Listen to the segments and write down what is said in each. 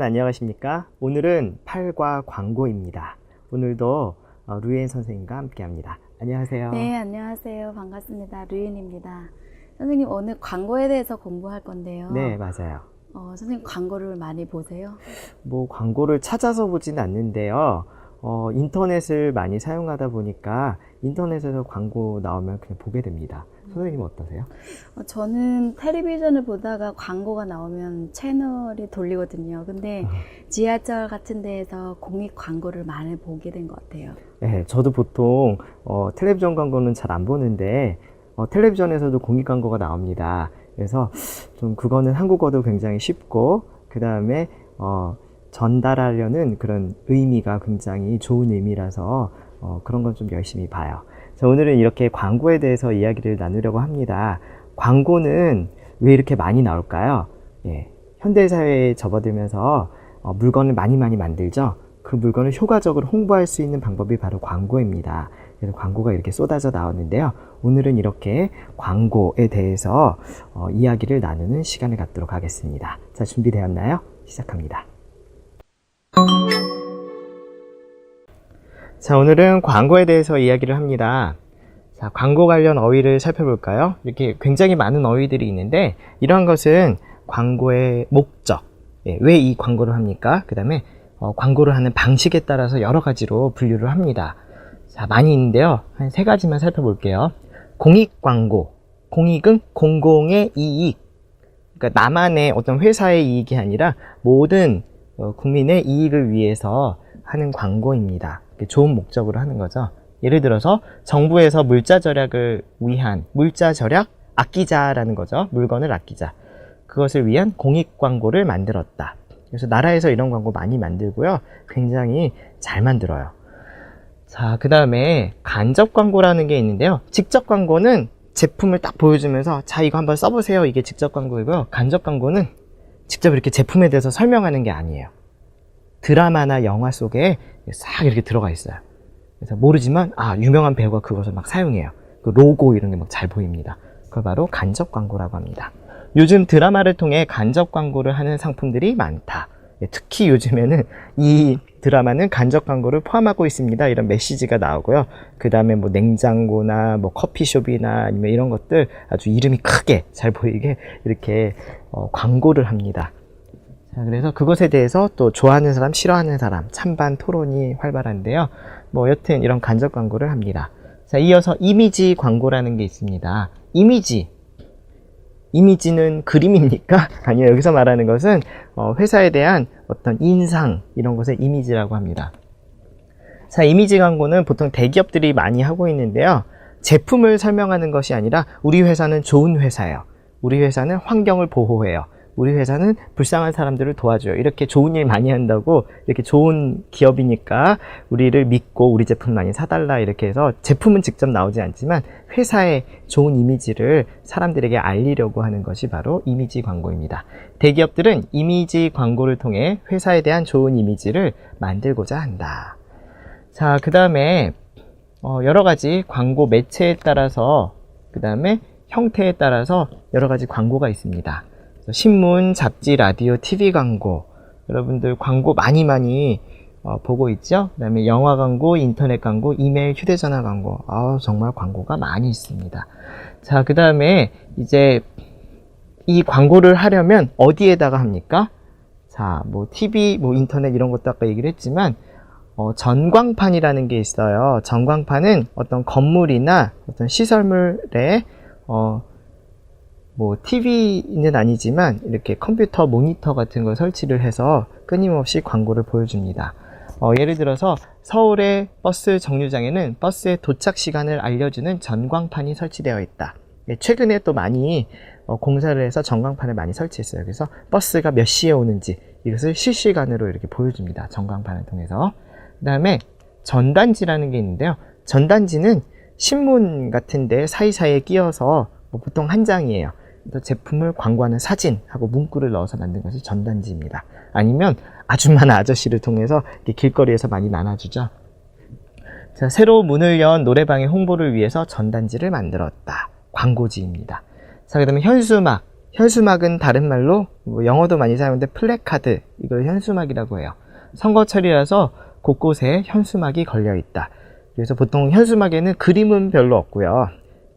안녕하십니까? 오늘은 팔과 광고입니다. 오늘도 루이엔 선생님과 함께 합니다. 안녕하세요. 네, 안녕하세요. 반갑습니다. 루이엔입니다. 선생님, 오늘 광고에 대해서 공부할 건데요. 네, 맞아요. 선생님, 광고를 많이 보세요? 광고를 찾아서 보진 않는데요. 인터넷을 많이 사용하다 보니까 인터넷에서 광고 나오면 그냥 보게 됩니다. 선생님은 어떠세요? 저는 텔레비전을 보다가 광고가 나오면 채널이 돌리거든요. 근데 지하철 같은 데에서 공익 광고를 많이 보게 된 것 같아요. 네, 저도 보통 텔레비전 광고는 잘 안 보는데 텔레비전에서도 공익 광고가 나옵니다. 그래서 좀 그거는 한국어도 굉장히 쉽고 그 다음에 전달하려는 그런 의미가 굉장히 좋은 의미라서 그런 건 좀 열심히 봐요. 자, 오늘은 이렇게 광고에 대해서 이야기를 나누려고 합니다. 광고는 왜 이렇게 많이 나올까요? 예, 현대사회에 접어들면서 물건을 많이 만들죠. 그 물건을 효과적으로 홍보할 수 있는 방법이 바로 광고입니다. 그래서 광고가 이렇게 쏟아져 나오는데요. 오늘은 이렇게 광고에 대해서 이야기를 나누는 시간을 갖도록 하겠습니다. 자, 준비되었나요? 시작합니다. 자, 오늘은 광고에 대해서 이야기를 합니다. 자, 광고 관련 어휘를 살펴볼까요? 이렇게 굉장히 많은 어휘들이 있는데 이러한 것은 광고의 목적, 왜 이 광고를 합니까? 그 다음에 광고를 하는 방식에 따라서 여러 가지로 분류를 합니다. 자, 많이 있는데요. 한 세 가지만 살펴볼게요. 공익 광고. 공익은 공공의 이익. 그러니까 나만의 어떤 회사의 이익이 아니라 모든 국민의 이익을 위해서 하는 광고입니다. 좋은 목적으로 하는 거죠. 예를 들어서 정부에서 물자 절약을 위한, 물자 절약, 아끼자라는 거죠. 물건을 아끼자. 그것을 위한 공익 광고를 만들었다. 그래서 나라에서 이런 광고 많이 만들고요. 굉장히 잘 만들어요. 자, 그 다음에 간접 광고라는 게 있는데요. 직접 광고는 제품을 딱 보여주면서 자, 이거 한번 써보세요. 이게 직접 광고이고요. 간접 광고는 직접 이렇게 제품에 대해서 설명하는 게 아니에요. 드라마나 영화 속에 싹 이렇게 들어가 있어요. 그래서 모르지만 유명한 배우가 그것을 막 사용해요. 그 로고 이런 게 막 잘 보입니다. 그걸 바로 간접 광고라고 합니다. 요즘 드라마를 통해 간접 광고를 하는 상품들이 많다. 특히 요즘에는 이 드라마는 간접 광고를 포함하고 있습니다. 이런 메시지가 나오고요. 그 다음에 뭐 냉장고나 뭐 커피숍이나 아니면 이런 것들 아주 이름이 크게 잘 보이게 이렇게 광고를 합니다. 자, 그래서 그것에 대해서 또 좋아하는 사람, 싫어하는 사람, 찬반 토론이 활발한데요. 여튼 이런 간접 광고를 합니다. 자, 이어서 이미지 광고라는 게 있습니다. 이미지는 그림입니까? 아니요. 여기서 말하는 것은 회사에 대한 어떤 인상, 이런 것을 이미지라고 합니다. 자, 이미지 광고는 보통 대기업들이 많이 하고 있는데요. 제품을 설명하는 것이 아니라 우리 회사는 좋은 회사예요. 우리 회사는 환경을 보호해요. 우리 회사는 불쌍한 사람들을 도와줘요. 이렇게 좋은 일 많이 한다고, 이렇게 좋은 기업이니까 우리를 믿고 우리 제품 많이 사달라 이렇게 해서 제품은 직접 나오지 않지만 회사의 좋은 이미지를 사람들에게 알리려고 하는 것이 바로 이미지 광고입니다. 대기업들은 이미지 광고를 통해 회사에 대한 좋은 이미지를 만들고자 한다. 자, 그 다음에 여러 가지 광고 매체에 따라서, 그 다음에 형태에 따라서 여러 가지 광고가 있습니다. 신문, 잡지, 라디오, TV 광고. 여러분들 광고 많이 보고 있죠? 그 다음에 영화 광고, 인터넷 광고, 이메일, 휴대전화 광고. 정말 광고가 많이 있습니다. 자, 그 다음에 이제 이 광고를 하려면 어디에다가 합니까? 자, TV, 인터넷 이런 것도 아까 얘기를 했지만, 전광판이라는 게 있어요. 전광판은 어떤 건물이나 어떤 시설물에, TV는 아니지만 이렇게 컴퓨터 모니터 같은 걸 설치를 해서 끊임없이 광고를 보여줍니다. 예를 들어서 서울의 버스 정류장에는 버스의 도착 시간을 알려주는 전광판이 설치되어 있다. 최근에 또 많이 공사를 해서 전광판을 많이 설치했어요. 그래서 버스가 몇 시에 오는지 이것을 실시간으로 이렇게 보여줍니다. 전광판을 통해서. 그 다음에 전단지라는 게 있는데요. 전단지는 신문 같은 데 사이사이에 끼워서 보통 한 장이에요. 제품을 광고하는 사진하고 문구를 넣어서 만든 것이 전단지입니다. 아니면 아줌마나 아저씨를 통해서 길거리에서 많이 나눠주죠. 자, 새로 문을 연 노래방의 홍보를 위해서 전단지를 만들었다. 광고지입니다. 자, 그 다음에 현수막. 현수막은 다른 말로 뭐 영어도 많이 사용하는데 플래카드, 이걸 현수막이라고 해요. 선거철이라서 곳곳에 현수막이 걸려 있다. 그래서 보통 현수막에는 그림은 별로 없고요.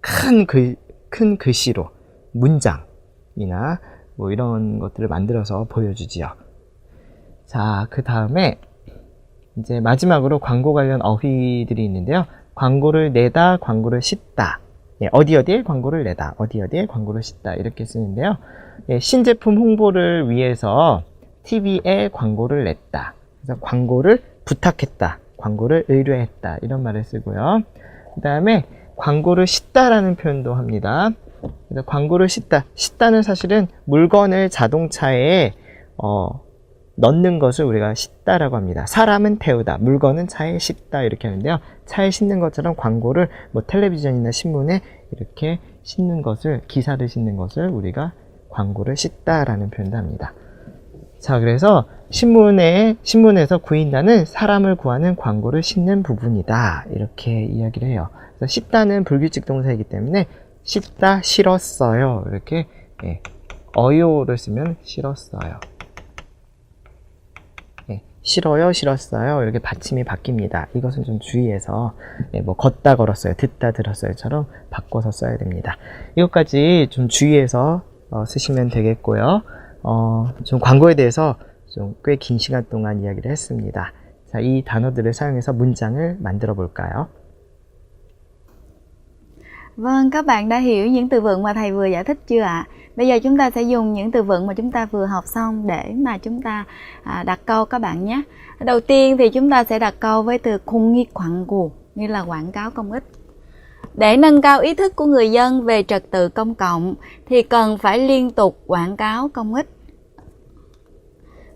큰 글씨로 문장이나 뭐 이런 것들을 만들어서 보여주지요. 자, 그 다음에 이제 마지막으로 광고 관련 어휘들이 있는데요. 광고를 내다, 광고를 싣다. 예, 어디에 광고를 내다, 어디에 광고를 싣다, 이렇게 쓰는데요. 예, 신제품 홍보를 위해서 TV에 광고를 냈다. 그래서 광고를 부탁했다, 광고를 의뢰했다, 이런 말을 쓰고요. 그 다음에 광고를 싣다라는 표현도 합니다. 그래서 광고를 싣다는 사실은 물건을 자동차에 넣는 것을 우리가 싣다라고 합니다. 사람은 태우다, 물건은 차에 싣다, 이렇게 하는데요. 차에 싣는 것처럼 광고를 뭐 텔레비전이나 신문에 이렇게 싣는 것을, 기사를 싣는 것을 우리가 광고를 싣다라는 표현도 합니다. 자, 그래서 신문에서 구인다는 사람을 구하는 광고를 싣는 부분이다, 이렇게 이야기를 해요. 그래서 싣다는 불규칙 동사이기 때문에 싣다, 실었어요, 이렇게 어요를 쓰면 실었어요. 싫어요, 싫었어요, 이렇게 받침이 바뀝니다. 이것은 좀 주의해서 뭐 걷다, 걸었어요, 듣다, 들었어요처럼 바꿔서 써야 됩니다. 이것까지 좀 주의해서 쓰시면 되겠고요. 좀 광고에 대해서 좀 꽤 긴 시간 동안 이야기를 했습니다. 자, 이 단어들을 사용해서 문장을 만들어 볼까요? Vâng, các bạn đã hiểu những từ vựng mà thầy vừa giải thích chưa ạ? Bây giờ chúng ta sẽ dùng những từ vựng mà chúng ta vừa học xong để mà chúng ta đặt câu các bạn nhé. Đầu tiên thì chúng ta sẽ đặt câu với từ 공익광고, như là quảng cáo công ích. Để nâng cao ý thức của người dân về trật tự công cộng thì cần phải liên tục quảng cáo công ích.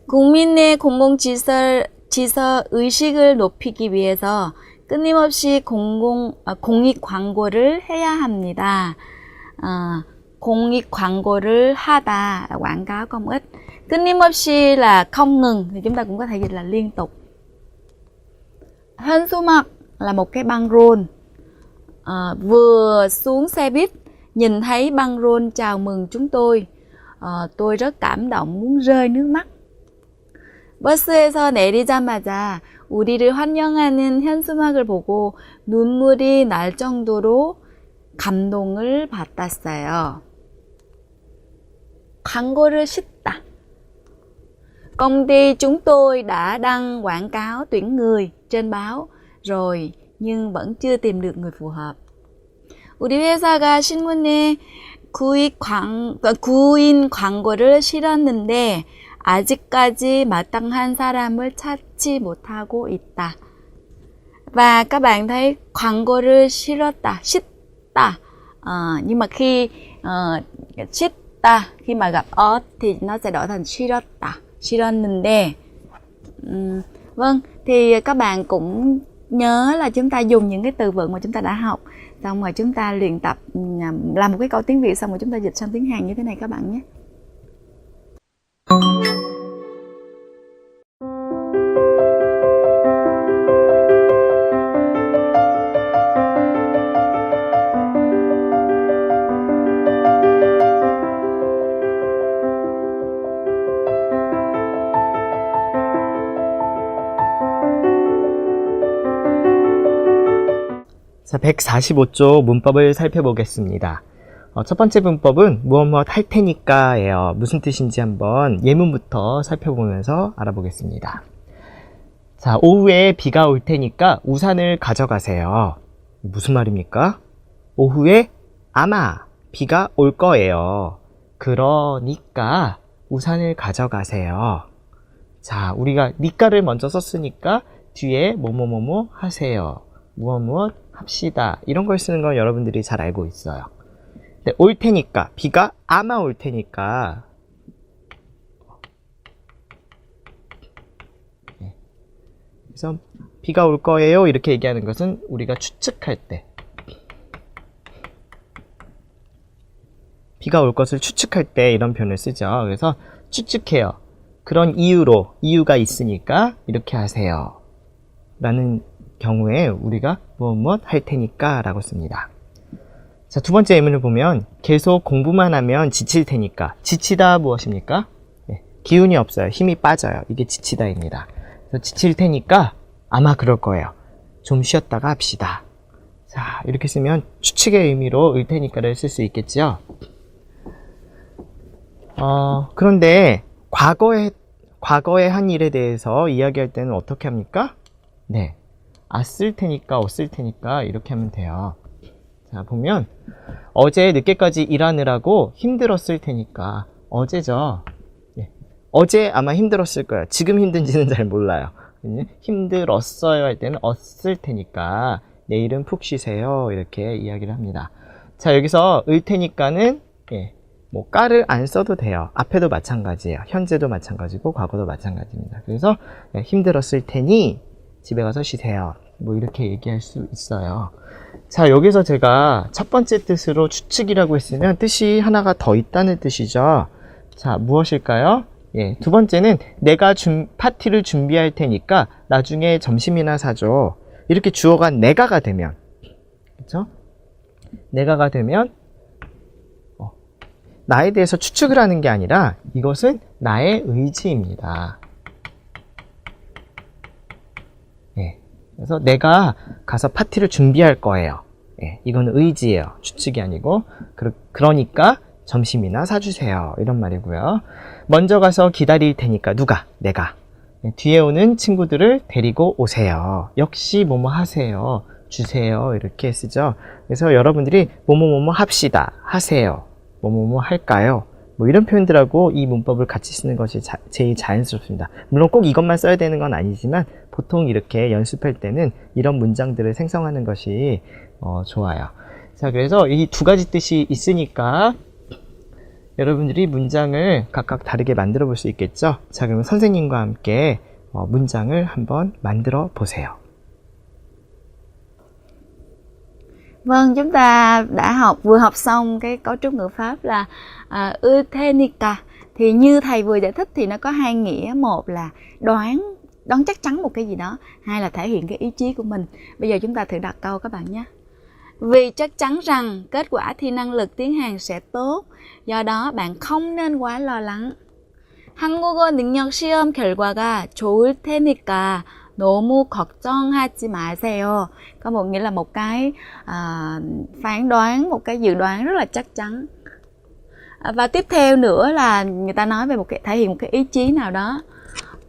국민의 공공질서 의식을 높이기 위해서 끊임없이 공익 광고를 해야 합니다. 공익 광고를 하다 là quảng cáo công ích. 끊임없이 là không ngừng, thì chúng ta cũng có thể dịch là liên tục. 현수막 là một cái băng rôn. Vừa xuống xe buýt, nhìn thấy băng rôn chào mừng chúng tôi. Tôi rất cảm động, muốn rơi nước mắt. 버스에서 내리자마자 우리를 환영하는 현수막을 보고 눈물이 날 정도로 감동을 받았어요. 광고를 싣다. Công ty chúng tôi đã đăng quảng cáo tuyển người trên báo rồi nhưng vẫn chưa tìm được người phù hợp. 우리 회사가 신문에 구인 광고를 실었는데 아직까지 마땅한 사람을 찾지 못하고 있다. Và các bạn thấy 광고를 실었다, 싣다. Nhưng mà khi 싣다, khi mà gặp ớt thì nó sẽ đổi thành 실었다, 실었는데. Vâng, thì các bạn cũng nhớ là chúng ta dùng những cái từ vựng mà chúng ta đã học, xong rồi chúng ta luyện tập làm một cái câu tiếng Việt, xong rồi chúng ta dịch sang tiếng Hàn như thế này các bạn nhé. 자, 145쪽 문법을 살펴보겠습니다. 첫 번째 문법은 무엇 할 테니까 예요. 무슨 뜻인지 한번 예문부터 살펴보면서 알아보겠습니다. 자, 오후에 비가 올 테니까 우산을 가져가세요. 무슨 말입니까? 오후에 아마 비가 올 거예요. 그러니까 우산을 가져가세요. 자, 우리가 니까를 먼저 썼으니까 뒤에 뭐뭐뭐뭐 하세요, 무엇 합시다, 이런 걸 쓰는 건 여러분들이 잘 알고 있어요. 근데 올 테니까, 비가 아마 올 테니까, 그래서 비가 올 거예요 이렇게 얘기하는 것은 우리가 추측할 때, 비가 올 것을 추측할 때 이런 표현을 쓰죠. 그래서 추측해요. 그런 이유가 있으니까 이렇게 하세요 라는 경우에 우리가 무엇 할 테니까 라고 씁니다. 자, 두 번째 예문을 보면 계속 공부만 하면 지칠 테니까. 지치다 무엇입니까? 네, 기운이 없어요. 힘이 빠져요. 이게 지치다입니다. 그래서 지칠 테니까 아마 그럴 거예요. 좀 쉬었다가 합시다. 자, 이렇게 쓰면 추측의 의미로 을 테니까를 쓸 수 있겠죠. 그런데 과거에 한 일에 대해서 이야기할 때는 어떻게 합니까? 네, 쓸 테니까, 쓸 테니까 이렇게 하면 돼요. 자, 보면 어제 늦게까지 일하느라고 힘들었을 테니까. 어제죠. 네. 어제 아마 힘들었을 거예요. 지금 힘든지는 잘 몰라요. 힘들었어요 할 때는 쓸 테니까 내일은 푹 쉬세요 이렇게 이야기를 합니다. 자, 여기서 을 테니까는 뭐 까를 안 써도 돼요. 앞에도 마찬가지예요. 현재도 마찬가지고 과거도 마찬가지입니다. 그래서 힘들었을 테니 집에 가서 쉬세요. 뭐 이렇게 얘기할 수 있어요. 자, 여기서 제가 첫 번째 뜻으로 추측이라고 했으면 뜻이 하나가 더 있다는 뜻이죠. 자, 무엇일까요? 두 번째는 내가 파티를 준비할 테니까 나중에 점심이나 사줘. 이렇게 주어가 내가가 되면, 그렇죠? 내가가 되면 나에 대해서 추측을 하는 게 아니라 이것은 나의 의지입니다. 그래서 내가 가서 파티를 준비할 거예요. 이건 의지예요. 추측이 아니고. 그러니까 점심이나 사주세요. 이런 말이고요. 먼저 가서 기다릴 테니까 누가? 내가. 뒤에 오는 친구들을 데리고 오세요. 역시 뭐뭐 하세요. 주세요. 이렇게 쓰죠. 그래서 여러분들이 뭐뭐뭐뭐 합시다. 하세요. 뭐뭐뭐 할까요? 뭐 이런 표현들하고 이 문법을 같이 쓰는 것이 제일 자연스럽습니다. 물론 꼭 이것만 써야 되는 건 아니지만 보통 이렇게 연습할 때는 이런 문장들을 생성하는 것이 좋아요. 자, 그래서 이 두 가지 뜻이 있으니까 여러분들이 문장을 각각 다르게 만들어 볼 수 있겠죠? 자, 그러면 선생님과 함께 문장을 한번 만들어 보세요. Vâng, chúng ta đã vừa học xong cái cấu trúc ngữ pháp là Uthenika. Thì như thầy vừa giải thích thì nó có hai nghĩa. Một là đoán chắc chắn một cái gì đó. Hai là thể hiện cái ý chí của mình. Bây giờ chúng ta thử đặt câu các bạn nhé. Vì chắc chắn rằng kết quả thi năng lực tiếng Hàn sẽ tốt. Do đó bạn không nên quá lo lắng. 한국어 능력 시험 결과가 좋을 테니까 너무 걱정하지 마세요. Có một nghĩa là một cái phán đoán, một cái dự đoán rất là chắc chắn. Và tiếp theo nữa là người ta nói về thể hiện một cái ý chí nào đó.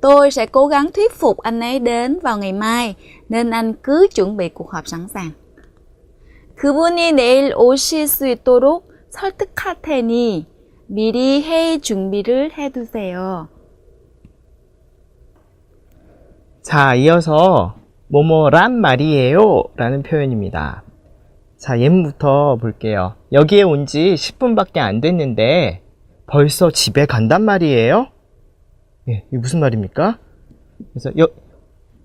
Tôi sẽ cố gắng thuyết phục anh ấy đến vào ngày mai, nên anh cứ chuẩn bị cuộc họp sẵn sàng. 그분이 내일 오실 수 있도록 설득할 테니 미리 회의 준비를 해두세요. 자, 이어서 뭐뭐란 말이에요 라는 표현입니다. 자, 예문부터 볼게요. 여기에 온 지 10분밖에 안 됐는데 벌써 집에 간단 말이에요? 이게 무슨 말입니까? 그래서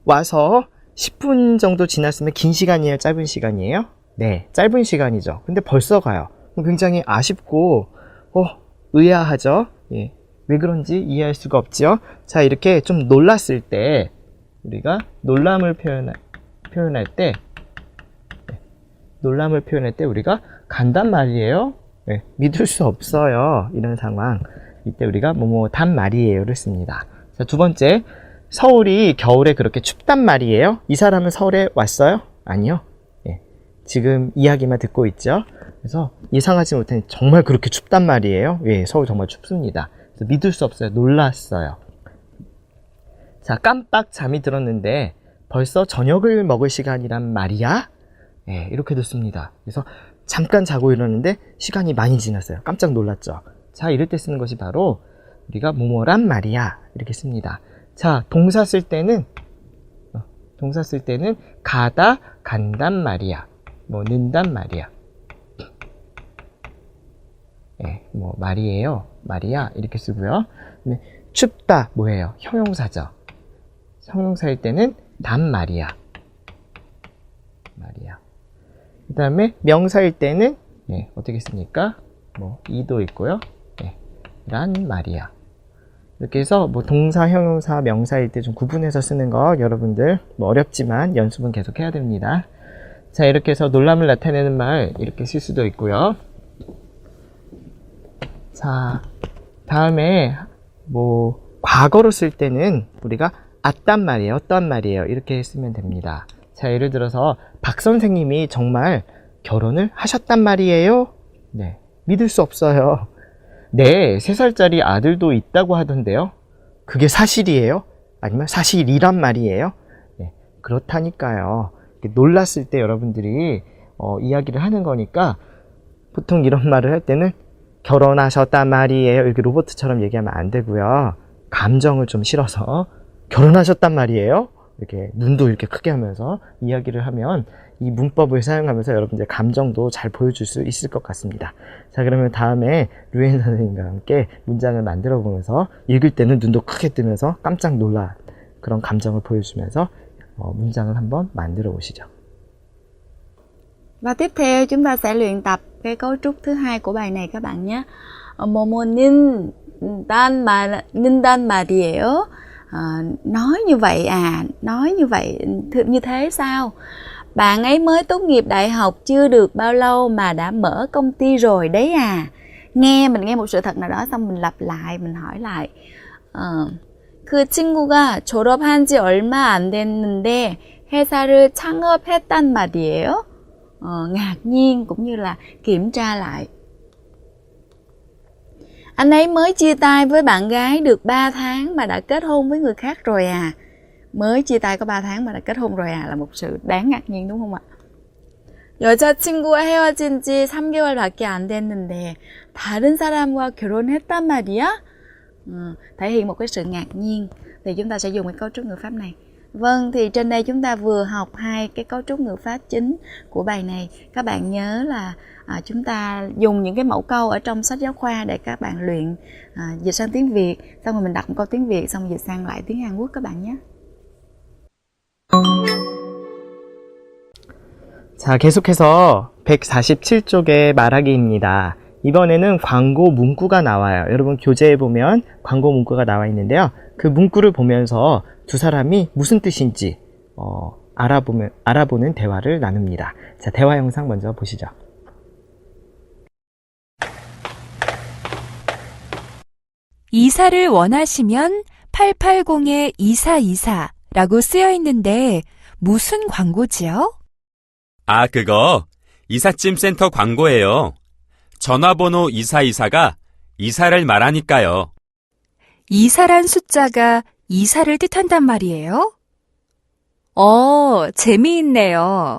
와서 10분 정도 지났으면 긴 시간이에요? 짧은 시간이에요? 네, 짧은 시간이죠. 근데 벌써 가요. 굉장히 아쉽고 의아하죠? 왜 그런지 이해할 수가 없죠? 자, 이렇게 좀 놀랐을 때 우리가 놀람을 표현할 때 우리가 간단 말이에요. 믿을 수 없어요. 이런 상황. 이때 우리가 뭐뭐단 말이에요를 씁니다. 자, 두 번째, 서울이 겨울에 그렇게 춥단 말이에요. 이 사람은 서울에 왔어요? 아니요. 지금 이야기만 듣고 있죠. 그래서 예상하지 못한 정말 그렇게 춥단 말이에요. 서울 정말 춥습니다. 그래서 믿을 수 없어요. 놀랐어요. 자, 깜빡 잠이 들었는데 벌써 저녁을 먹을 시간이란 말이야? 이렇게도 씁니다. 그래서 잠깐 자고 일어났는데 시간이 많이 지났어요. 깜짝 놀랐죠. 자, 이럴 때 쓰는 것이 바로 우리가 뭐뭐란 말이야 이렇게 씁니다. 자, 동사 쓸 때는 가다, 간단 말이야. 뭐 는단 말이야. 뭐 말이에요, 말이야 이렇게 쓰고요. 춥다 뭐예요? 형용사죠. 형용사일 때는 단 말이야. 그 다음에 명사일 때는 어떻게 씁니까? 뭐 이도 있고요. 란 말이야. 이렇게 해서 뭐 동사, 형용사, 명사일 때 좀 구분해서 쓰는 거 여러분들 뭐 어렵지만 연습은 계속 해야 됩니다. 자, 이렇게 해서 놀람을 나타내는 말 이렇게 쓸 수도 있고요. 자, 다음에 뭐 과거로 쓸 때는 우리가 어떤 말이에요, 어떤 말이에요 이렇게 쓰면 됩니다. 자, 예를 들어서 박 선생님이 정말 결혼을 하셨단 말이에요. 네, 믿을 수 없어요. 네, 3살짜리 아들도 있다고 하던데요. 그게 사실이에요? 아니면 사실이란 말이에요? 네, 그렇다니까요. 놀랐을 때 여러분들이 이야기를 하는 거니까 보통 이런 말을 할 때는 결혼하셨단 말이에요 이렇게 로봇처럼 얘기하면 안 되고요. 감정을 좀 실어서 결혼하셨단 말이에요 이렇게 눈도 이렇게 크게 하면서 이야기를 하면 이 문법을 사용하면서 여러분들 감정도 잘 보여줄 수 있을 것 같습니다. 자, 그러면 다음에 루엔 선생님과 함께 문장을 만들어 보면서 읽을 때는 눈도 크게 뜨면서 깜짝 놀란 그런 감정을 보여주면서 문장을 한번 만들어 보시죠. Và tiếp theo chúng ta sẽ luyện tập cái cấu trúc thứ hai của bài này các bạn nhé. 뭐뭐 는단 말이에요. Nói như vậy à, nói như vậy như thế sao? Bạn ấy mới tốt nghiệp đại học chưa được bao lâu mà đã mở công ty rồi đấy à. Mình nghe một sự thật nào đó xong mình lặp lại, mình hỏi lại. 그 친구가 졸업한 지 얼마 안 됐는데 회사를 창업했단 말이에요. Ngạc nhiên cũng như là kiểm tra lại. Anh ấy mới chia tay với bạn gái được 3 tháng mà đã kết hôn với người khác rồi à. Mới chia tay có 3 tháng mà đã kết hôn rồi à là một sự đáng ngạc nhiên đúng không ạ? 여자친구와 헤어진 지 3개월밖에 안 됐는데 다른 사람과 결혼했단 말이야? Thể hiện một cái sự ngạc nhiên thì chúng ta sẽ dùng cái cấu trúc ngữ pháp này. Vâng, thì trên đây chúng ta vừa học 2 cái cấu trúc ngữ pháp chính của bài này. Các bạn nhớ là chúng ta dùng những cái mẫu câu ở trong sách giáo khoa để các bạn luyện dịch sang tiếng Việt. Xong rồi mình đặt một câu tiếng Việt xong dịch sang lại tiếng Hàn Quốc các bạn nhé. 자, 계속해서 147쪽의 말하기입니다. 이번에는 광고 문구가 나와요. 여러분 교재에 보면 광고 문구가 나와 있는데요. 그 문구를 보면서 두 사람이 무슨 뜻인지 알아보는 대화를 나눕니다. 자, 대화 영상 먼저 보시죠. 이사를 원하시면 880-2424라고 쓰여 있는데 무슨 광고지요? 아, 그거 이삿짐 센터 광고예요. 전화번호 2424가 이사를 말하니까요. 이사란 숫자가 이사를 뜻한단 말이에요? 재미있네요.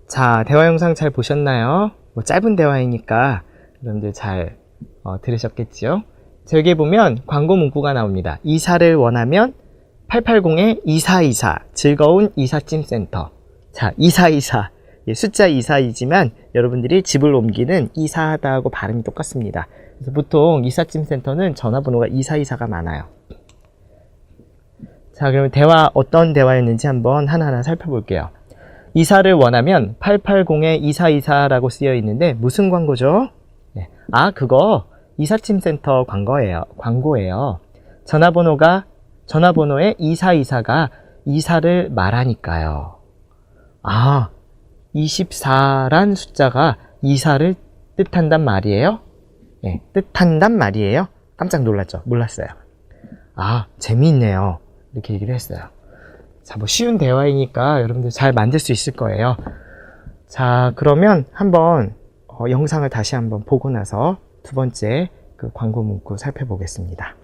자, 대화 영상 잘 보셨나요? 뭐 짧은 대화이니까 여러분들 잘 들으셨겠지요? 자, 여기에 보면 광고 문구가 나옵니다. 이사를 원하면 880-2424 즐거운 이삿짐 센터. 자, 2424 숫자 24이지만 여러분들이 집을 옮기는 이사하다하고 발음이 똑같습니다. 그래서 보통 이삿짐 센터는 전화번호가 2424가 많아요. 자, 그러면 대화 어떤 대화였는지 한번 하나하나 살펴볼게요. 이사를 원하면 880-2424라고 쓰여 있는데 무슨 광고죠? 네. 아, 그거 이삿짐 센터 광고예요. 전화번호에 2424가 이사를 말하니까요. 아, 24란 숫자가 이사를 뜻한단 말이에요? 네, 뜻한단 말이에요? 깜짝 놀랐죠? 몰랐어요. 아, 재미있네요. 이렇게 얘기를 했어요. 자, 뭐 쉬운 대화이니까 여러분들 잘 만들 수 있을 거예요. 자, 그러면 한번 영상을 다시 한번 보고 나서 두 번째 그 광고 문구 살펴보겠습니다.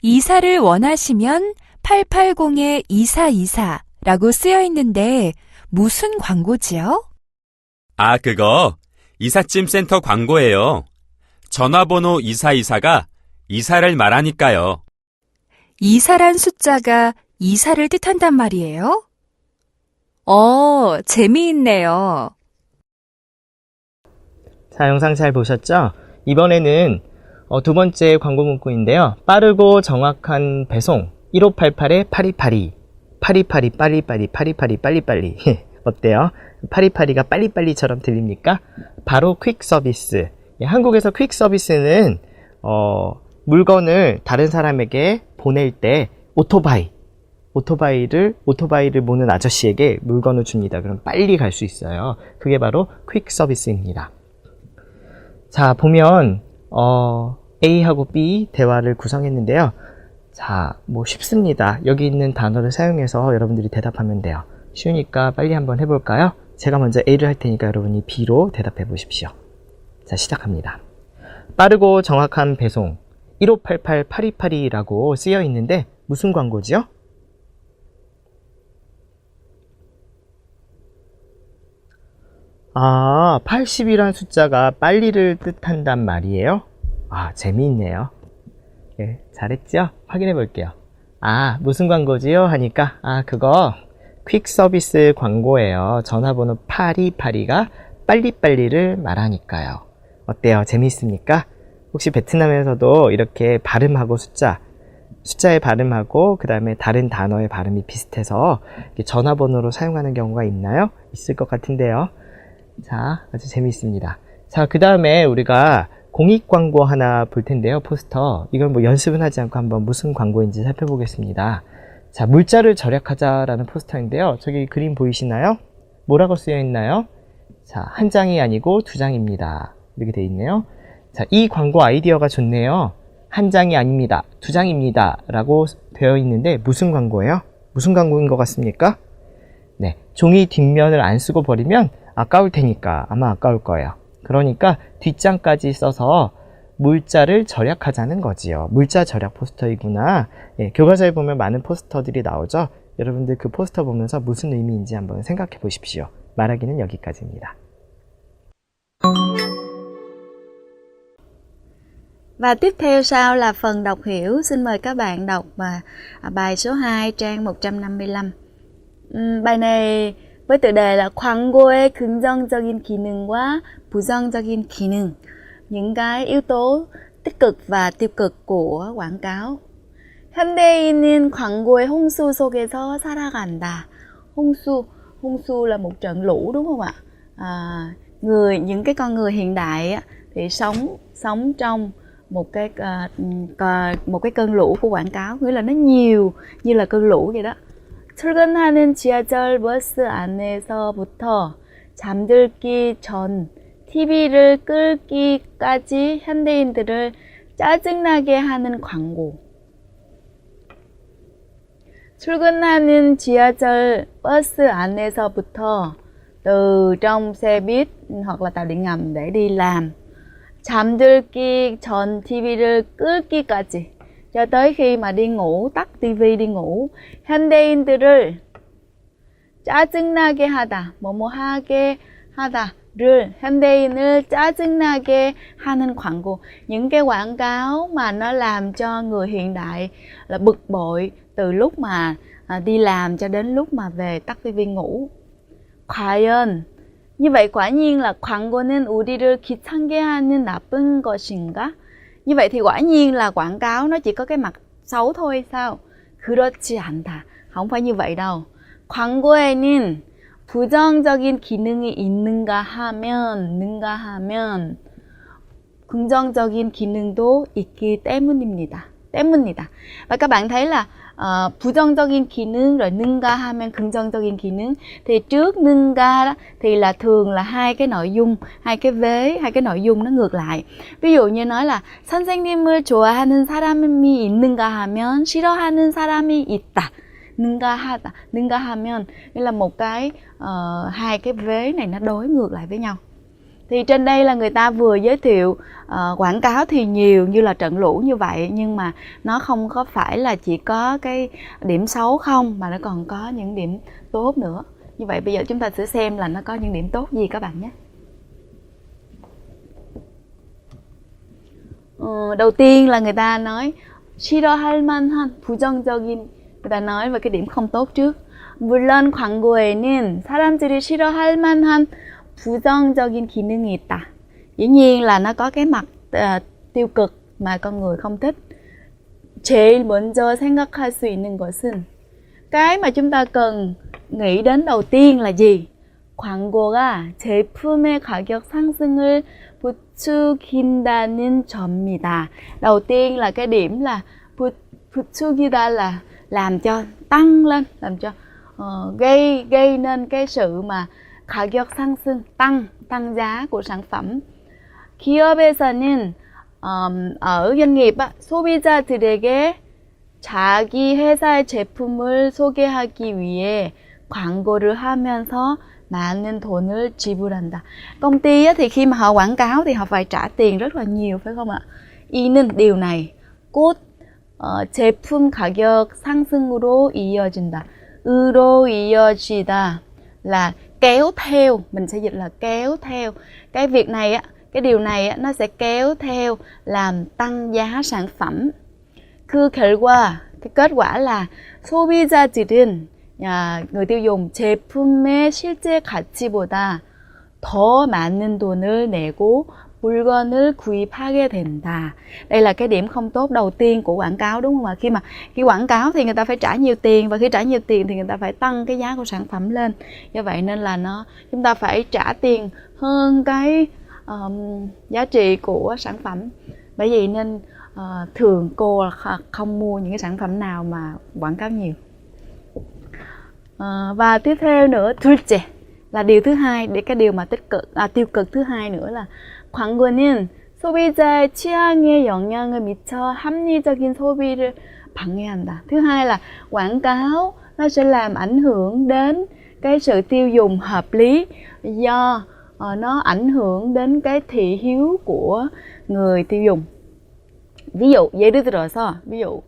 이사를 원하시면 880-2424라고 쓰여 있는데 무슨 광고지요? 아, 그거 이삿짐 센터 광고예요. 전화번호 2424가 이사를 말하니까요. 이사란 숫자가 이사를 뜻한단 말이에요? 재미있네요. 자, 영상 잘 보셨죠? 이번에는 두 번째 광고 문구인데요. 빠르고 정확한 배송 1588-8282 8282 빨리빨리 8282 빨리빨리 어때요? 8282가 빨리빨리처럼 들립니까? 바로 퀵 서비스. 한국에서 퀵 서비스는 물건을 다른 사람에게 보낼 때 오토바이를 모는 아저씨에게 물건을 줍니다. 그럼 빨리 갈 수 있어요. 그게 바로 퀵 서비스입니다. 자, 보면 A하고 B 대화를 구성했는데요. 자, 뭐 쉽습니다. 여기 있는 단어를 사용해서 여러분들이 대답하면 돼요. 쉬우니까 빨리 한번 해볼까요? 제가 먼저 A를 할 테니까 여러분이 B로 대답해 보십시오. 자, 시작합니다. 빠르고 정확한 배송 1588-8282라고 쓰여 있는데 무슨 광고지요? 아, 80이란 숫자가 빨리를 뜻한단 말이에요? 아, 재미있네요. 예, 잘했죠? 확인해 볼게요. 아, 무슨 광고지요? 하니까, 아, 그거 퀵 서비스 광고예요. 전화번호 8282가 빨리빨리를 말하니까요. 어때요? 재미있습니까? 혹시 베트남에서도 이렇게 발음하고 숫자의 발음하고 그 다음에 다른 단어의 발음이 비슷해서 전화번호로 사용하는 경우가 있나요? 있을 것 같은데요. 자, 아주 재미있습니다. 자, 그 다음에 우리가 공익 광고 하나 볼 텐데요. 포스터. 이건 뭐 연습은 하지 않고 한번 무슨 광고인지 살펴보겠습니다. 자, 물자를 절약하자라는 포스터인데요. 저기 그림 보이시나요? 뭐라고 쓰여 있나요? 자, 한 장이 아니고 두 장입니다. 이렇게 돼 있네요. 자, 이 광고 아이디어가 좋네요. 한 장이 아닙니다. 두 장입니다. 라고 되어 있는데 무슨 광고예요? 무슨 광고인 것 같습니까? 네, 종이 뒷면을 안 쓰고 버리면 아까울 테니까 아마 아까울 거예요. 그러니까 뒷장까지 써서 물자를 절약하자는 거지요. 물자 절약 포스터이구나. 예, 교과서에 보면 많은 포스터들이 나오죠. 여러분들 그 포스터 보면서 무슨 의미인지 한번 생각해 보십시오. 말하기는 여기까지입니다. Và tiếp theo sau là phần đọc hiểu. Xin mời các bạn đọc bài số 2 trang 155. Bài này với tựa đề là 광고의 긍정적인 기능과 부정적인 기능. Những cái yếu tố tích cực và tiêu cực của quảng cáo. 현대인은 광고의 홍수 속에서 살아간다. 홍수 là một trận lũ đúng không ạ? Những cái con người hiện đại thì sống trong một cái cơn lũ của quảng cáo, nghĩa là nó nhiều như là cơn lũ vậy đó. 출근하는 지하철 버스 안에서부터 잠들기 전 TV를 끌기까지 현대인들을 짜증나게 하는 광고. 출근하는 지하철 bus 안에서부터, từ trong xe buýt hoặc là tàu điện ngầm để đi làm. 잠들기 전 TV를 끌기까지, cho tới khi mà đi ngủ, tắt TV đi ngủ. 현대인들을 짜증나게 하다, 뭐뭐하게 하다를 현대인을 짜증나게 하는 광고. Những cái quảng cáo mà nó làm cho người hiện đại là bực bội từ lúc mà đi làm cho đến lúc mà về tắt TV ngủ. 과연, như vậy quả nhiên là 광고는 우리를 귀찮게 하는 나쁜 것인가? Như vậy thì quả nhiên là quảng cáo nó chỉ có cái mặt xấu thôi sao? 그렇지 않다. Không phải như vậy đâu. 광고에는 부정적인 기능이 있는가 하면 긍정적인 기능도 있기 때문입니다. Và các bạn thấy là 부정적인 기능 rồi nâng 하면 긍정적인 기능, thì trước nâng đó thì là thường là hai cái nội dung, hai cái nội dung nó ngược lại. ví dụ như nói là 선생님을 좋아하는 사람이 있는가 하면 싫어하는 사람이 있다. nâng 하면 nghĩa là một cái hai cái vế này nó đối ngược lại với nhau. Thì trên đây là người ta vừa giới thiệu quảng cáo thì nhiều như là trận lũ như vậy, nhưng mà nó không có phải là chỉ có cái điểm xấu không, mà nó còn có những điểm tốt nữa. Như vậy bây giờ chúng ta sẽ xem là nó có những điểm tốt gì các bạn nhé. Đầu tiên là người ta nói 싫어할 만한 부정적인, người ta nói về cái điểm không tốt trước. 물론 광고에는 사람들이 싫어할 만한 부정적인 기능이 있다. Dĩ nhiên là nó có cái mặt tiêu cực mà con người không thích. 제일 먼저 생각할 수 있는 것은, cái mà chúng ta cần nghĩ đến đầu tiên là gì? 광고가 제품의 가격 상승을 부추긴다는 점이다. Đầu tiên là cái điểm là 부추기다 là làm cho tăng lên, làm cho gây nên cái sự mà 가격 상승, tăng giá của sản phẩm. 기업에서는 ở doanh nghiệp á, 소비자들에게 자기 회사의 제품을 소개하기 위해 광고를 하면서 많은 돈을 지불한다. Công ty á, thì khi mà họ quảng cáo thì họ phải trả tiền rất là nhiều, phải không ạ? 이는 điều này 곧 제품 가격 상승으로 이어진다. 으로 이어지다 là kéo theo, mình sẽ dịch là kéo theo. Cái việc này á, cái điều này á, nó sẽ kéo theo làm tăng giá sản phẩm. 그 결과, cái kết quả là 소비자들은 người tiêu dùng 제품의 실제 가치보다 더 많은 돈을 내고 물건을 구입하게 된다. Đây là cái điểm không tốt đầu tiên của quảng cáo, đúng không ạ? Khi quảng cáo thì người ta phải trả nhiều tiền, và khi trả nhiều tiền thì người ta phải tăng cái giá của sản phẩm lên. Do vậy nên là chúng ta phải trả tiền hơn cái giá trị của sản phẩm. Bởi vậy nên thường cô không mua những cái sản phẩm nào mà quảng cáo nhiều. Và tiếp theo nữa, 둘째 là điều thứ hai, để cái điều mà tiêu cực thứ hai nữa là 광고는 소비자의 취향에 영향을 미쳐 합리적인 소비를 방해한다. Thứ hai là quảng cáo nó sẽ làm ảnh hưởng đến cái sự tiêu dùng hợp lý, do nó ảnh hưởng đến cái thị hiếu của người tiêu dùng. ví dụ, 예를 들어서, ví dụ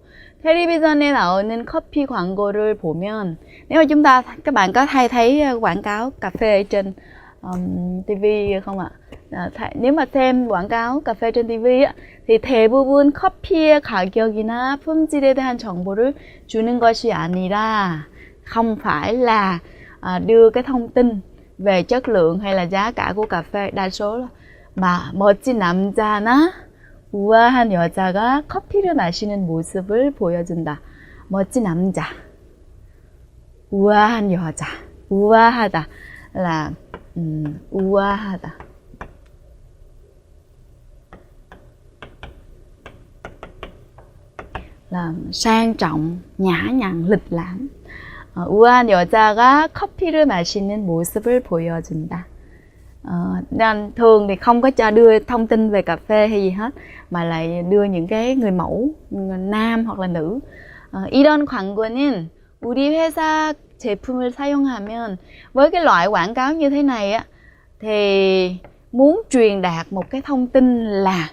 텔레비전에 나오는 커피 광고를 보면, nếu mà các bạn có hay thấy quảng cáo cà phê trên TV không ạ? nếu mà xem quảng cáo cà phê trên TV á, thì 대부분 커피의 가격이나 품질에 대한 정보를 주는 것이 아니라, không phải là đưa cái thông tin về chất lượng hay là giá cả của cà phê, đa số là mà 멋진 남자나 우아한 여자가 커피를 마시는 모습을 보여준다. 멋진 남자, 우아한 여자, 우아하다 là 우아하다. là sang trọng, nhã nhặn, lịch lãm. 우아한 여자가 커피를 마시는 모습을 보여준다. Nên thường thì không có cho đưa thông tin về cà phê hay gì hết, mà lại đưa những cái người mẫu nam hoặc là nữ. 이런 광고는 우리 회사 제품을 사용하면, với cái loại quảng cáo như thế này á, thì muốn truyền đạt một cái thông tin là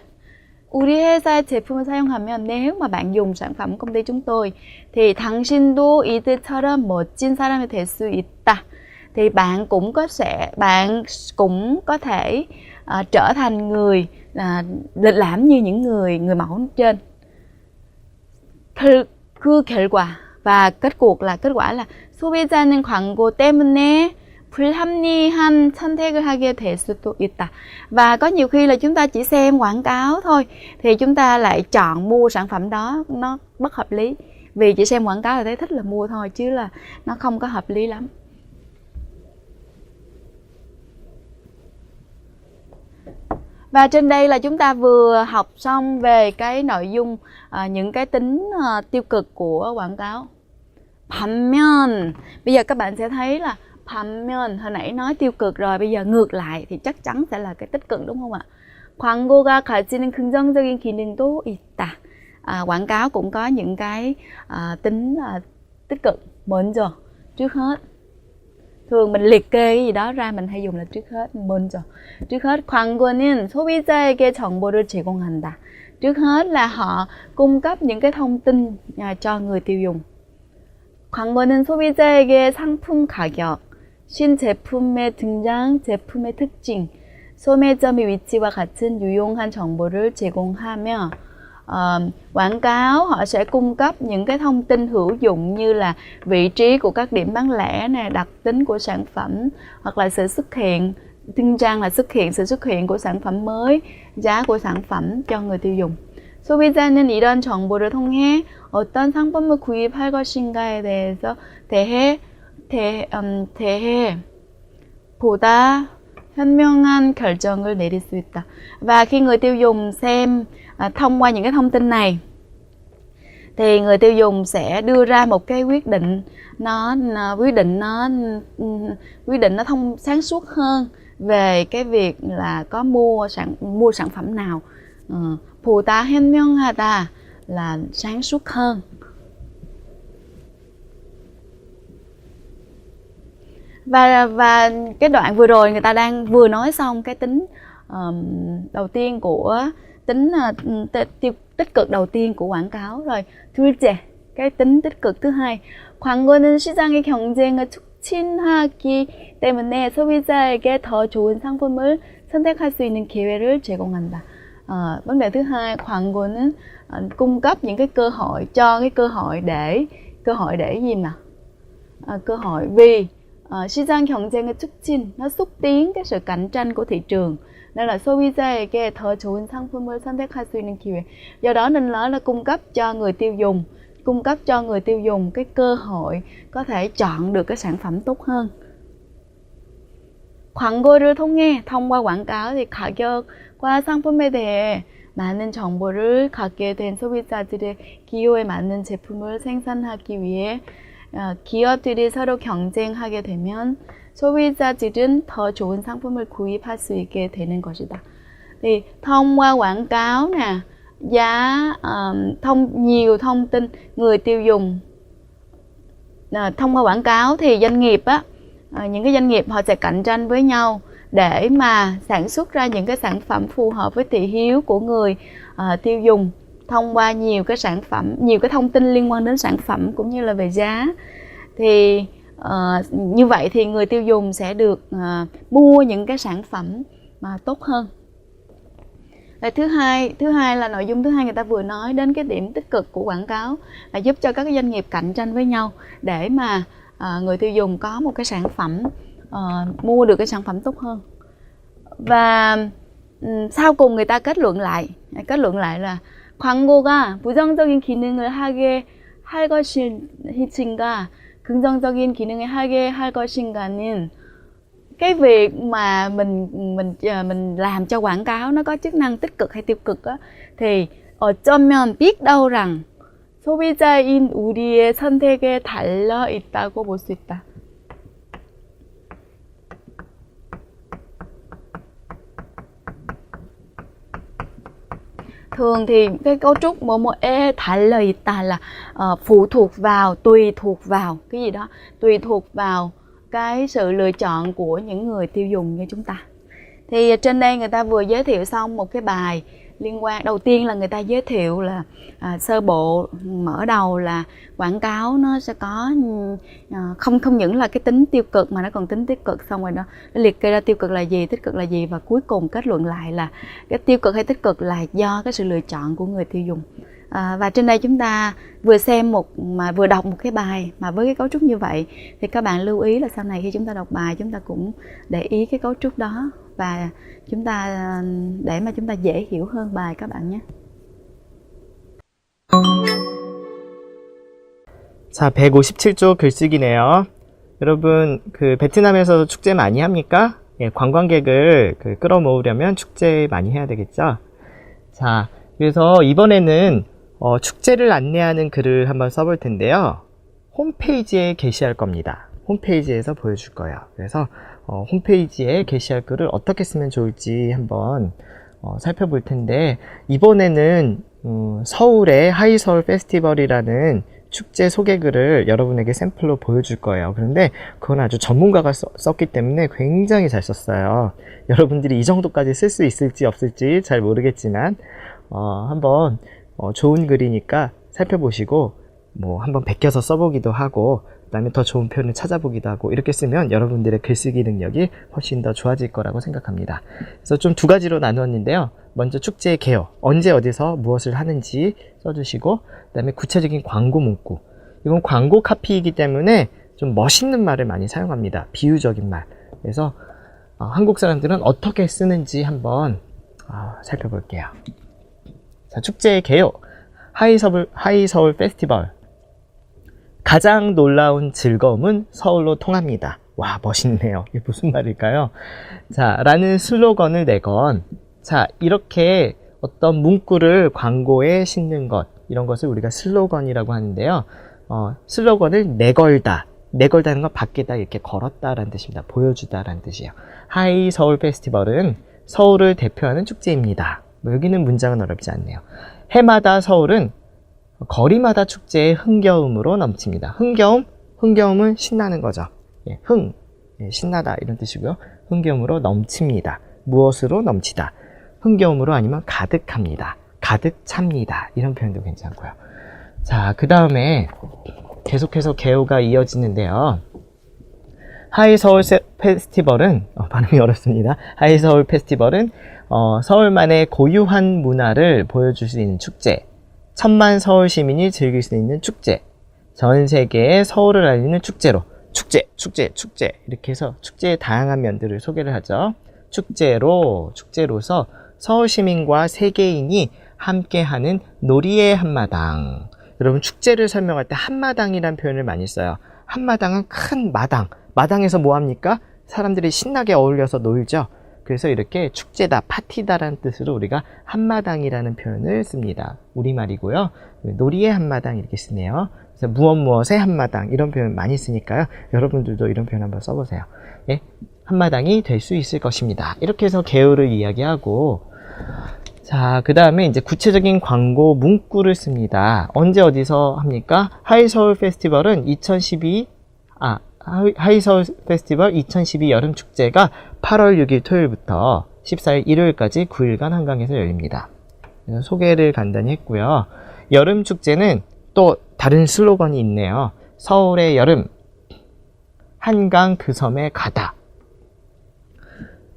우리 회사의 제품을 사용하면, nếu mà bạn dùng sản phẩm công ty chúng tôi thì 당신도 이들처럼 멋진 사람이 될 수 있다. Thì bạn cũng có thể trở thành người lịch lãm như những người mẫu trên. 그 결과, và kết quả là 소비자는 광고 때문에 불합리한 선택을 하게 될 수도 있다. Và có nhiều khi là chúng ta chỉ xem quảng cáo thôi thì chúng ta lại chọn mua sản phẩm đó, nó bất hợp lý. Vì chỉ xem quảng cáo là thấy thích là mua thôi, chứ là nó không có hợp lý lắm. Và trên đây là chúng ta vừa học xong về cái nội dung, những cái tính tiêu cực của quảng cáo. 반면, bây giờ các bạn sẽ thấy là 반면, hồi nãy nói tiêu cực rồi, bây giờ ngược lại thì chắc chắn sẽ là cái tích cực, đúng không ạ? 광고가 가지는 긍정적인 기능도 있다. Quảng cáo cũng có những cái tính tích cực. 먼저, trước hết. Thường mình liệt kê cái gì đó ra mình hay dùng là trước hết, 먼저. Trước hết, 광고는 소비자에게 정보를 제공한다. Trước hết là họ cung cấp những cái thông tin cho người tiêu dùng. 광고는 소비자에게 상품 가격, 신제품의 등장, 제품의 특징, 소매점의 위치와 같은 유용한 정보를 제공하며, quảng cáo họ sẽ cung cấp những cái thông tin hữu dụng như là vị trí của các điểm bán lẻ này, đặc tính của sản phẩm, hoặc là sự xuất hiện, 등장 là sự xuất hiện của sản phẩm mới, giá của sản phẩm cho người tiêu dùng. 소비자는 이런 정보를 통해 어떤 상품을 구입할 것인가에 대해 보다 현명한 결정을 내릴 수 있다. Và khi người tiêu dùng xem thông qua những cái thông tin này thì người tiêu dùng sẽ đưa ra một cái quyết định nó sáng suốt hơn về cái việc là có mua sản phẩm nào. 보다 현명하다 là sáng suốt hơn. Và cái đoạn vừa rồi người ta đang vừa nói xong cái tính đầu tiên của tính tích cực đầu tiên của quảng cáo rồi. 둘째, cái tính tích cực thứ hai. 광고는 시장의 경쟁을 촉진하기 때문에 소비자에게 더 좋은 상품을 선택할 수 있는 기회를 제공한다. Vấn đề thứ hai, 광고는 cung cấp những cái cơ hội để gì nào? Cơ hội vì 시장 경쟁을 촉진, nó xúc tiến cái sự cạnh tranh của thị trường. Nên là 소비자에게 더 좋은 상품을 선택할 수 있는 기회. Do đó nên nó là cung cấp cho người tiêu dùng cái cơ hội có thể chọn được cái sản phẩm tốt hơn. 광고를 통해, thông qua quảng cáo thì 가격과 상품에 대해 많은 정보를 갖게 된 소비자들의 기호에 맞는 제품을 생산하기 위해 기업들이 서로 경쟁하게 되면 소비자들은 더 좋은 상품을 구입할 수 있게 되는 것이다. Thì thông qua quảng cáo nè, nhiều thông tin người tiêu dùng. Thông qua quảng cáo thì doanh nghiệp những cái doanh nghiệp họ sẽ cạnh tranh với nhau để mà sản xuất ra những cái sản phẩm phù hợp với thị hiếu của người tiêu dùng thông qua nhiều cái sản phẩm, nhiều cái thông tin liên quan đến sản phẩm cũng như là về giá. Thì như vậy thì người tiêu dùng sẽ được mua những cái sản phẩm mà tốt hơn. Thứ hai là nội dung thứ hai, người ta vừa nói đến cái điểm tích cực của quảng cáo là giúp cho các cái doanh nghiệp cạnh tranh với nhau để mà người tiêu dùng có một cái sản phẩm, mua được cái sản phẩm tốt hơn. Và sau cùng người ta kết luận lại là 광고가 부정적인 기능을 하게 할 것인가 긍정적인 기능을 하게 할 것인가는 cái việc mà mình làm cho quảng cáo nó có chức năng tích cực hay tiêu cực thì 어쩌면 biết đâu rằng 소비자인 우리의 선택에 달려 있다고 볼 수 있다. Thường thì cái cấu trúc 뭐뭐에 달려 있다 là phụ thuộc vào, tùy thuộc vào cái gì đó, tùy thuộc vào cái sự lựa chọn của những người tiêu dùng như chúng ta. Thì trên đây người ta vừa giới thiệu xong một cái bài liên quan. Đầu tiên là người ta giới thiệu là sơ bộ, mở đầu là quảng cáo nó sẽ có không những là cái tính tiêu cực mà nó còn tính tích cực, xong rồi nó liệt kê ra tiêu cực là gì, tích cực là gì, và cuối cùng kết luận lại là cái tiêu cực hay tích cực là do cái sự lựa chọn của người tiêu dùng. Và trên đây chúng ta vừa xem vừa đọc một cái bài mà với cái cấu trúc như vậy thì các bạn lưu ý là sau này khi chúng ta đọc bài chúng ta cũng để ý cái cấu trúc đó và để mà chúng ta dễ hiểu hơn bài các bạn nhé. 자, 157조 글쓰기네요. 여러분, 베트남에서도 축제 많이 합니까? 예, 관광객을 끌어모으려면 축제 많이 해야 되겠죠? 자, 그래서 이번에는 축제를 안내하는 글을 한번 써볼 텐데요. 홈페이지에 게시할 겁니다. 홈페이지에서 보여줄 거예요. 그래서 홈페이지에 게시할 글을 어떻게 쓰면 좋을지 한번 살펴볼 텐데, 이번에는 서울의 하이서울 페스티벌이라는 축제 소개글을 여러분에게 샘플로 보여줄 거예요. 그런데 그건 아주 전문가가 썼기 때문에 굉장히 잘 썼어요. 여러분들이 이 정도까지 쓸 수 있을지 없을지 잘 모르겠지만 한번 좋은 글이니까 살펴보시고 한번 베껴서 써보기도 하고, 그 다음에 더 좋은 표현을 찾아보기도 하고, 이렇게 쓰면 여러분들의 글쓰기 능력이 훨씬 더 좋아질 거라고 생각합니다. 그래서 좀 두 가지로 나누었는데요. 먼저 축제의 개요, 언제 어디서 무엇을 하는지 써주시고, 그 다음에 구체적인 광고 문구. 이건 광고 카피이기 때문에 좀 멋있는 말을 많이 사용합니다. 비유적인 말. 그래서 한국 사람들은 어떻게 쓰는지 한번 살펴볼게요. 자, 축제의 개요, 하이서울 페스티벌. 가장 놀라운 즐거움은 서울로 통합니다. 와, 멋있네요. 이게 무슨 말일까요? 자, 라는 슬로건을 내건, 자, 이렇게 어떤 문구를 광고에 싣는 것, 이런 것을 우리가 슬로건이라고 하는데요. 슬로건을 내걸다. 내걸다는 건 밖에다 이렇게 걸었다라는 뜻입니다. 보여주다라는 뜻이에요. 하이 서울 페스티벌은 서울을 대표하는 축제입니다. 뭐 여기는 문장은 어렵지 않네요. 해마다 서울은 거리마다 축제의 흥겨움으로 넘칩니다. 흥겨움은 신나는 거죠. 예, 신나다 이런 뜻이고요. 흥겨움으로 넘칩니다. 무엇으로 넘치다. 흥겨움으로 아니면 가득합니다. 가득 찹니다. 이런 표현도 괜찮고요. 자, 그 다음에 계속해서 개요가 이어지는데요. 하이서울 페스티벌은 발음이 어렵습니다. 하이서울 페스티벌은 서울만의 고유한 문화를 보여줄 수 있는 축제, 1000만 서울 시민이 즐길 수 있는 축제, 전 세계에 서울을 알리는 축제로 축제 이렇게 해서 축제의 다양한 면들을 소개를 하죠. 축제로서 서울 시민과 세계인이 함께하는 놀이의 한마당. 여러분, 축제를 설명할 때 한마당이라는 표현을 많이 써요. 한마당은 큰 마당에서 뭐 합니까? 사람들이 신나게 어울려서 놀죠. 그래서 이렇게 축제다, 파티다라는 뜻으로 우리가 한마당이라는 표현을 씁니다. 우리말이고요. 놀이의 한마당 이렇게 쓰네요. 그래서 무엇의 한마당 이런 표현 많이 쓰니까요. 여러분들도 이런 표현 한번 써보세요. 예? 한마당이 될 수 있을 것입니다. 이렇게 해서 개요를 이야기하고, 자, 그 다음에 이제 구체적인 광고 문구를 씁니다. 언제 어디서 합니까? 하이서울 페스티벌은 하이서울 페스티벌 2012 여름축제가 8월 6일 토요일부터 14일 일요일까지 9일간 한강에서 열립니다. 소개를 간단히 했고요. 여름축제는 또 다른 슬로건이 있네요. 서울의 여름, 한강 그 섬에 가다.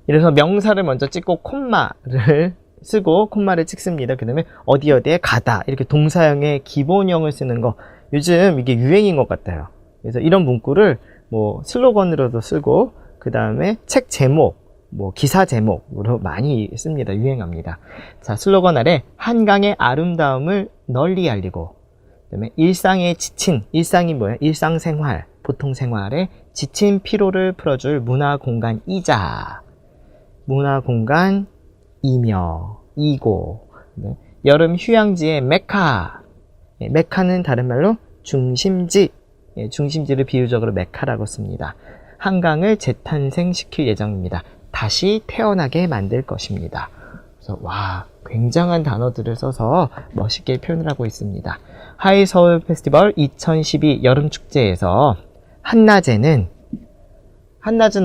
이래서 명사를 먼저 찍고 콤마를 쓰고 콤마를 찍습니다. 그 다음에 어디에 가다 이렇게 동사형의 기본형을 쓰는 거 요즘 이게 유행인 것 같아요. 그래서 이런 문구를 뭐 슬로건으로도 쓰고 그 다음에 책 제목, 뭐 기사 제목으로 많이 씁니다. 유행합니다. 자, 슬로건 아래 한강의 아름다움을 널리 알리고, 그 다음에 일상에 지친, 일상이 뭐예요? 일상생활, 보통 생활에 지친 피로를 풀어줄 문화공간이자 문화공간이고, 네. 여름 휴양지의 메카, 메카는 다른 말로 중심지, 중심지를 비유적으로 메카라고 씁니다. 한강을 재탄생시킬 예정입니다. 다시 태어나게 만들 것입니다. 그래서 와, 굉장한 단어들을 써서 멋있게 표현을 하고 있습니다. 하이서울 페스티벌 2012 여름축제에서 한낮은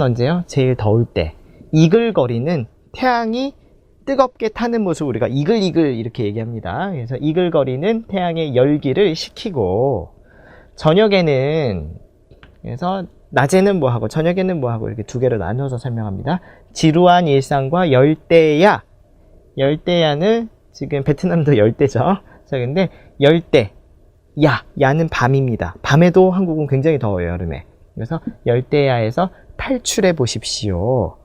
언제요? 제일 더울 때 이글거리는 태양이 뜨겁게 타는 모습을 우리가 이글이글 이렇게 얘기합니다. 그래서 이글거리는 태양의 열기를 식히고, 저녁에는, 그래서 낮에는 뭐하고 저녁에는 뭐하고 이렇게 두 개로 나눠서 설명합니다. 지루한 일상과 열대야는 지금 베트남도 열대죠. 자, 근데 야는 밤입니다. 밤에도 한국은 굉장히 더워요, 여름에. 그래서 열대야에서 탈출해 보십시오.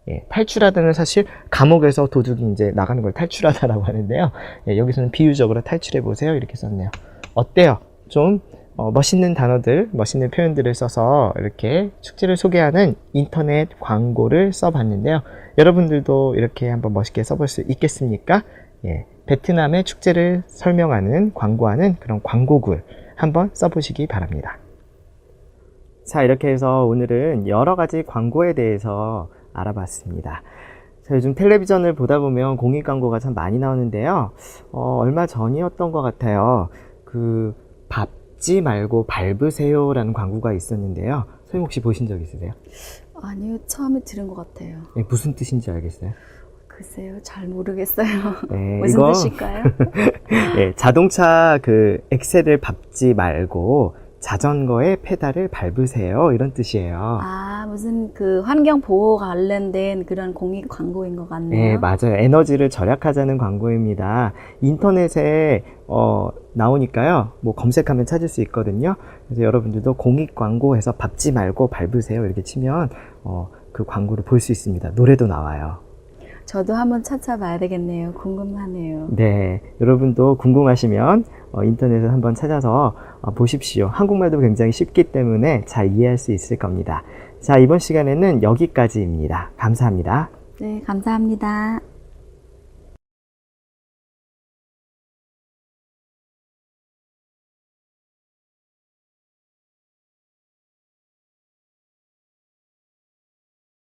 예, 탈출하다는 사실 감옥에서 도둑이 이제 나가는 걸 탈출하다라고 하는데요. 예, 여기서는 비유적으로 탈출해 보세요 이렇게 썼네요. 어때요? 좀 멋있는 단어들, 멋있는 표현들을 써서 이렇게 축제를 소개하는 인터넷 광고를 써봤는데요. 여러분들도 이렇게 한번 멋있게 써볼 수 있겠습니까? 예, 베트남의 축제를 설명하는, 광고하는 그런 광고글 한번 써보시기 바랍니다. 자, 이렇게 해서 오늘은 여러 가지 광고에 대해서 알아봤습니다. 자, 요즘 텔레비전을 보다 보면 공익 광고가 참 많이 나오는데요. 얼마 전이었던 것 같아요. 밟지 말고 밟으세요 라는 광고가 있었는데요. 선생님 혹시 보신 적 있으세요? 아니요, 처음에 들은 것 같아요. 네, 무슨 뜻인지 알겠어요? 글쎄요, 잘 모르겠어요. 네, 무슨 뜻일까요? 네, 자동차 엑셀을 밟지 말고 자전거의 페달을 밟으세요 이런 뜻이에요. 아, 무슨 환경 보호 관련된 그런 공익 광고인 것 같네요. 네, 맞아요. 에너지를 절약하자는 광고입니다. 인터넷에 나오니까요. 뭐 검색하면 찾을 수 있거든요. 그래서 여러분들도 공익 광고해서 밟지 말고 밟으세요 이렇게 치면 그 광고를 볼 수 있습니다. 노래도 나와요. 저도 한번 찾아봐야 되겠네요. 궁금하네요. 네, 여러분도 궁금하시면 인터넷에 한번 찾아서 보십시오. 한국말도 굉장히 쉽기 때문에 잘 이해할 수 있을 겁니다. 자, 이번 시간에는 여기까지입니다. 감사합니다. 네, 감사합니다.